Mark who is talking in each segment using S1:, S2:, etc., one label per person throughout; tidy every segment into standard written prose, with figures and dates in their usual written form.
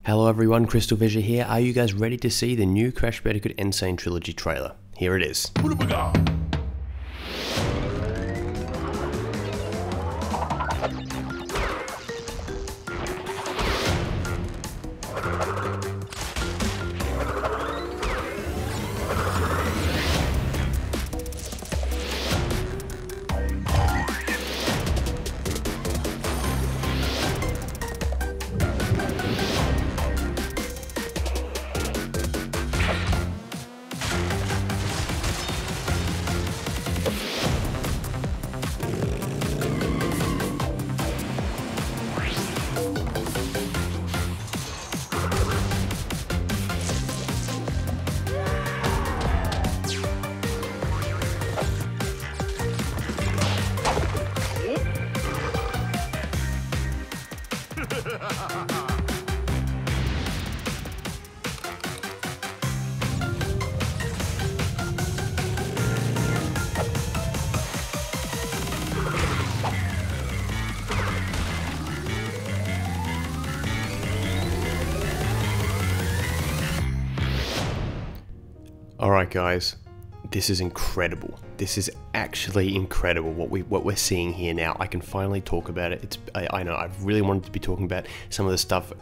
S1: Hello everyone, CrystalFissure here. Are you guys ready to see the new Crash Bandicoot N-Sane Trilogy trailer? Here it is. Alright guys, this is incredible. This is actually incredible what we're seeing here now. I can finally talk about it. I know I've really wanted to be talking about some of the stuff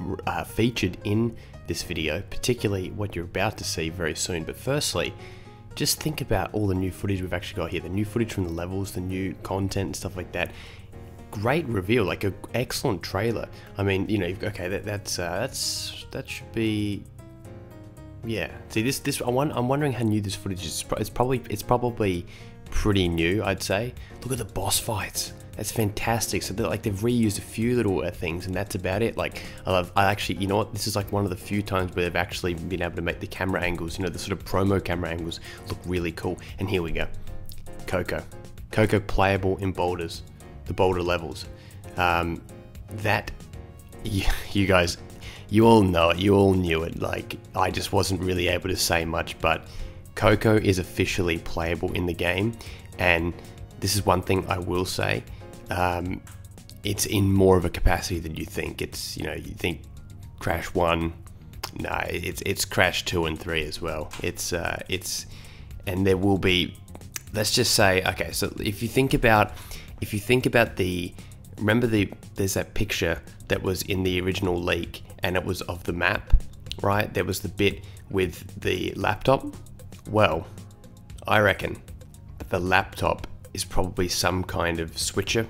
S1: featured in this video, particularly what you're about to see very soon. But firstly, just think about all the new footage we've actually got here. The new footage from the levels, the new content and stuff like that. Great reveal, like an excellent trailer. I mean, you know, okay, that should be. Yeah, see this. I'm wondering how new this footage is. It's probably pretty new, I'd say. Look at the boss fights. That's fantastic. So they've reused a few little things, and that's about it. Like I actually, you know what? This is like one of the few times where they've actually been able to make the camera angles, you know, the sort of promo camera angles, look really cool. And here we go, Coco playable in boulders, the boulder levels. That you guys. You all know it, you all knew it, like, I just wasn't really able to say much, but Coco is officially playable in the game, and this is one thing I will say, it's in more of a capacity than you think. It's, you know, you think Crash 1, no, it's Crash 2 and 3 as well. And there will be, let's just say, okay, so if you think about there's that picture that was in the original leak, and it was of the map, right? There was the bit with the laptop. Well, I reckon the laptop is probably some kind of switcher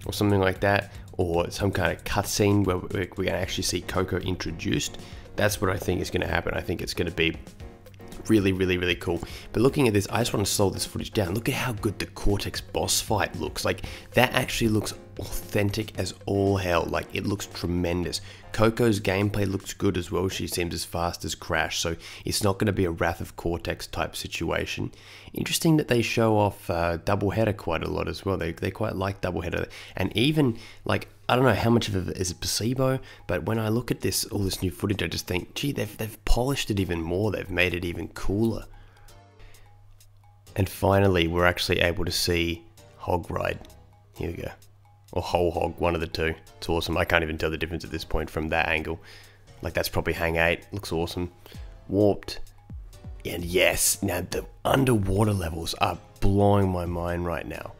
S1: or something like that, or some kind of cutscene where we're going to actually see Coco introduced. That's what I think is going to happen. I think it's going to be really cool. But looking at this, I just want to slow this footage down. Look at how good the Cortex boss fight looks. Like, that actually looks authentic as all hell. Like, it looks tremendous. Coco's gameplay looks good as well. She seems as fast as Crash, so it's not going to be a Wrath of Cortex type situation. Interesting that they show off Doubleheader quite a lot as well. They quite like Doubleheader, and even, like, I don't know how much of it is a placebo, but when I look at this, all this new footage, I just think, gee, they've polished it even more. They've made it even cooler. And finally, we're actually able to see Hog Ride. Here we go. Or Whole Hog, one of the two. It's awesome. I can't even tell the difference at this point from that angle. Like, that's probably Hang 8. Looks awesome. Warped. And yes, now the underwater levels are blowing my mind right now.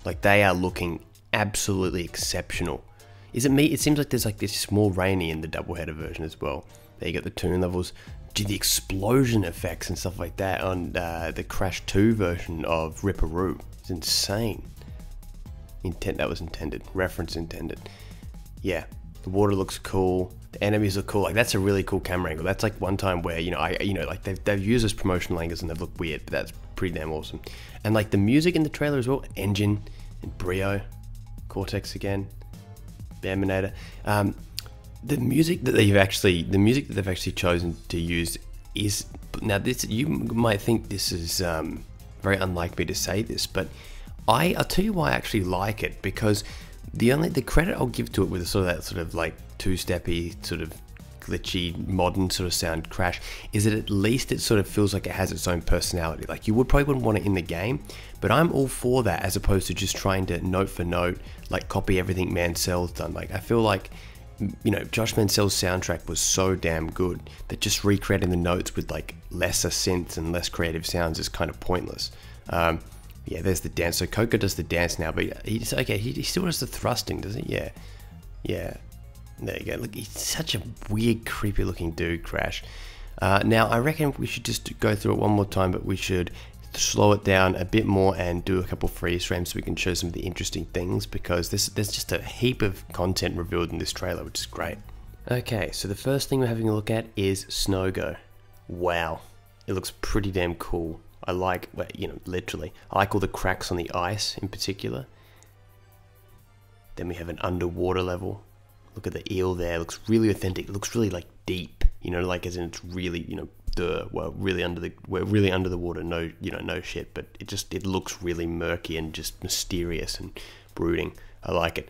S1: Like, they are looking absolutely exceptional. Is it me? It seems like there's like this more rainy in the Doubleheader version as well. There you got the toon levels. Gee, the explosion effects and stuff like that on the Crash 2 version of Ripperoo. It's insane. That was intended. Reference intended. Yeah, the water looks cool. The enemies look cool. Like, that's a really cool camera angle. That's like one time where, like they've used those promotional angles and they've looked weird, but that's pretty damn awesome. And like the music in the trailer as well. Engine and Brio, Cortex again, Bambinator. The music that they've actually chosen to use is, now this, you might think this is very unlike me to say this, but I'll tell you why I actually like it, because the credit I'll give to it with that sort of like two-steppy, sort of glitchy, modern sort of sound Crash is that at least it sort of feels like it has its own personality. Like, you probably wouldn't want it in the game, but I'm all for that, as opposed to just trying to note for note, like, copy everything Mancell's done. Like, I feel like you know, Josh Mansell's soundtrack was so damn good that just recreating the notes with like lesser synths and less creative sounds is kind of pointless. Yeah, there's the dance. So Coco does the dance now, but he's okay. He still does the thrusting, does he? Yeah, yeah. There you go. Look, he's such a weird, creepy looking dude, Crash. Now I reckon we should just go through it one more time, but we should slow it down a bit more and do a couple freeze frames so we can show some of the interesting things, because there's just a heap of content revealed in this trailer, which is great. Okay, so the first thing we're having a look at is Snogo. Wow, it looks pretty damn cool. I like, well, you know, literally, I like all the cracks on the ice in particular. Then we have an underwater level. Look at the eel there, it looks really authentic. It looks really like deep, you know, like as in it's really, you know, we're really under the water, no, you know, no shit, but it looks really murky and just mysterious and brooding. I like it.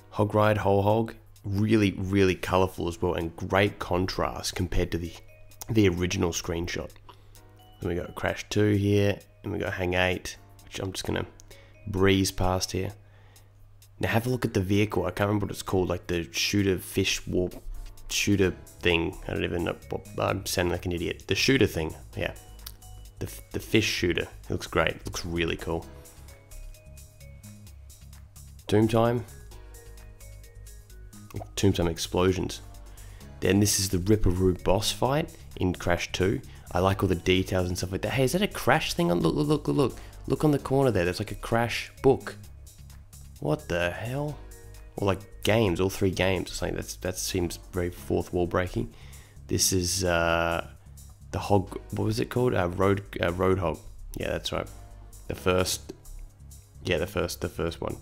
S1: Hog Ride, whole hog, really colorful as well, and great contrast compared to the original screenshot. Then we got Crash 2 here, and we got Hang 8, which I'm just gonna breeze past here. Now have a look at the vehicle. I can't remember what it's called, like the shooter thing. I don't even know. I'm sounding like an idiot. The shooter thing, yeah. The fish shooter. It looks great. It looks really cool. Tombtime explosions. Then this is the Ripperoo boss fight in Crash 2. I like all the details and stuff like that. Hey, is that a Crash thing? Look on the corner there. There's like a Crash book. What the hell? Or like games, all 3 games or something. That seems very fourth wall breaking. This is the Hog. What was it called? Road Hog. Yeah, that's right. The first one.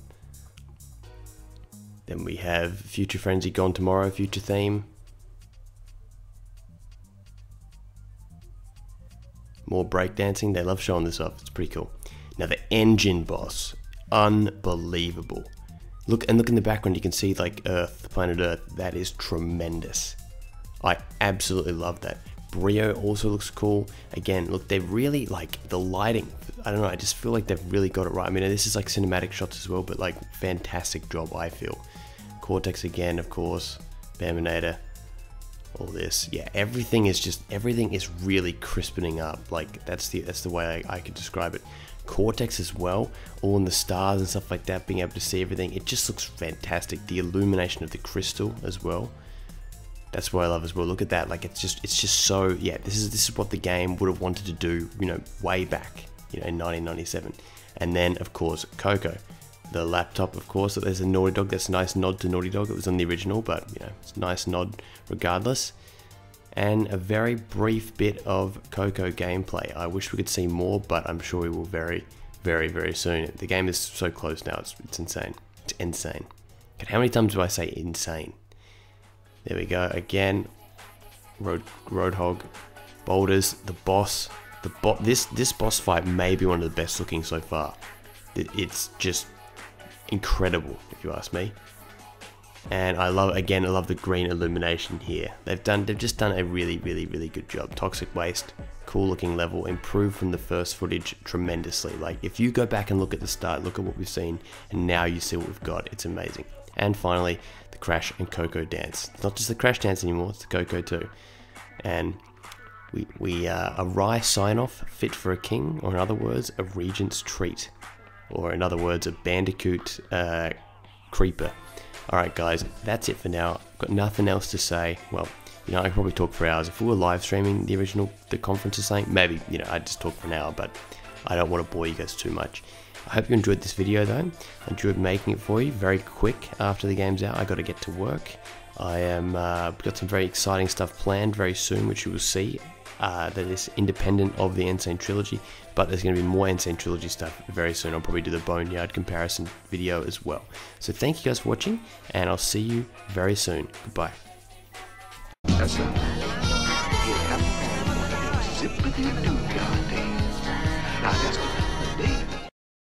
S1: Then we have Future Frenzy, Gone Tomorrow, future theme. More breakdancing. They love showing this off. It's pretty cool. Now the engine boss, unbelievable. Look in the background, you can see like Earth, planet Earth. That is tremendous. I absolutely love that. Brio also looks cool. Again, look, they really like the lighting. I don't know, I just feel like they've really got it right. I mean, this is like cinematic shots as well, but like fantastic job, I feel. Cortex again, of course. Baminator. All this, yeah. Everything is really crispening up. Like that's the way I could describe it. Cortex as well, all in the stars and stuff like that, being able to see everything. It just looks fantastic. The illumination of the crystal as well. That's what I love as well. Look at that. Like it's just so, yeah, this is what the game would have wanted to do, you know, way back, you know, in 1997. And then of course Coco, the laptop, of course. There's a Naughty Dog. That's a nice nod to Naughty Dog. It was on the original, but you know, it's a nice nod regardless. And a very brief bit of Coco gameplay. I wish we could see more, but I'm sure we will very soon. The game is so close now, it's insane. It's insane. Okay, how many times do I say insane? There we go, again. Roadhog, boulders, the boss. This boss fight may be one of the best looking so far. It's just incredible, if you ask me. And I love the green illumination here. They've just done a really good job. Toxic waste, cool looking level, improved from the first footage tremendously. Like if you go back and look at the start, look at what we've seen, and now you see what we've got. It's amazing. And finally, the Crash and Coco dance. It's not just the Crash dance anymore, it's the Coco too. And a wry sign-off fit for a king, or in other words, a regent's treat. Or in other words, a Bandicoot creeper. Alright guys, that's it for now. I've got nothing else to say. Well, you know, I could probably talk for hours. If we were live streaming the conference or something, maybe, you know, I'd just talk for an hour, but I don't want to bore you guys too much. I hope you enjoyed this video though. I enjoyed making it for you very quick after the game's out. I got to get to work. I am got some very exciting stuff planned very soon, which you will see. That is independent of the N-Sane Trilogy, but there's going to be more N-Sane Trilogy stuff very soon. I'll probably do the Boneyard comparison video as well. So thank you guys for watching, and I'll see you very soon. Goodbye.
S2: That's it. You have to zip with you, do, Now that's